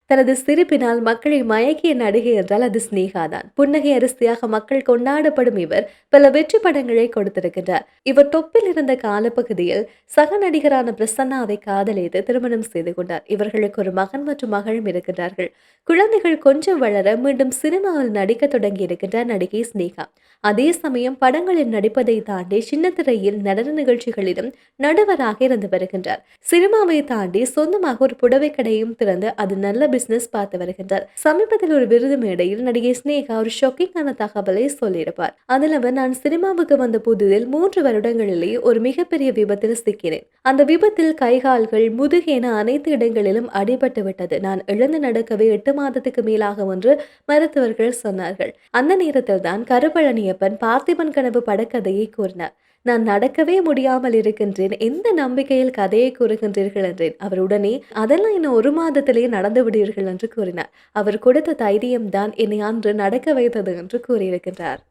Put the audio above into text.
தனது சிரிப்பினால் மக்களை மயக்கிய நடிகை என்றால் அது ஸ்னேகா தான். புன்னகை அரசியாக மக்கள் கொண்டாடப்படும் இவர் பல வெற்றி படங்களை கொடுத்திருக்கின்றார். இவர் தொப்பில் இருந்த காலப்பகுதியில் சக நடிகரான பிரசன்னாவை காதலித்து திருமணம் செய்து கொண்டார். இவர்களுக்கு ஒரு மகன் மற்றும் மகளும் இருக்கின்றார்கள். குழந்தைகள் கொஞ்சம் வளர மீண்டும் சினிமாவில் நடிக்க தொடங்கி இருக்கின்றார் நடிகை ஸ்னேகா. அதே சமயம் படங்களில் நடிப்பதை தாண்டி சின்னத்திரையில் நடன நிகழ்ச்சிகளிலும் நடுவராக இருந்து வருகின்றார். சினிமாவை தாண்டி சொந்தமாக ஒரு புடவை கடையும் திறந்து அது நல்ல பிசினஸ் பார்த்து வருகின்றார். சமீபத்தில் ஒரு விருது மேடையில் நடிகை ஸ்னேகா ஒரு ஷாக்கிங்கான தகவலை சொல்லியிருப்பார். அதில் அவர், நான் சினிமாவுக்கு வந்த புதிதில் 3 வருடங்களிலே ஒரு மிகப்பெரிய விபத்தில் சிக்கினேன். அந்த விபத்தில் கைகால்கள் முதுகு என அனைத்து இடங்களிலும் அடிபட்டு விட்டது. நான் எழுந்து நடக்கவே 8 மாதத்துக்கு மேலாக என்று மருத்துவர்கள் சொன்னார்கள். அந்த நேரத்தில் தான் கருப்பழனியப்பன் பார்த்திபன் கனவு படக்கதையை கூறினார். நான் நடக்கவே முடியாமல் இருக்கின்றேன், எந்த நம்பிக்கையில் கதையை கூறுகின்றீர்கள் என்றேன். அவர் உடனே, அதெல்லாம் இன்னும் 1 மாதத்திலேயே நடந்து விடுவீர்கள் என்று கூறினார். அவர் கொடுத்த தைரியம்தான் என்னை அன்று நடக்க வைத்தது என்று கூறியிருக்கின்றார்.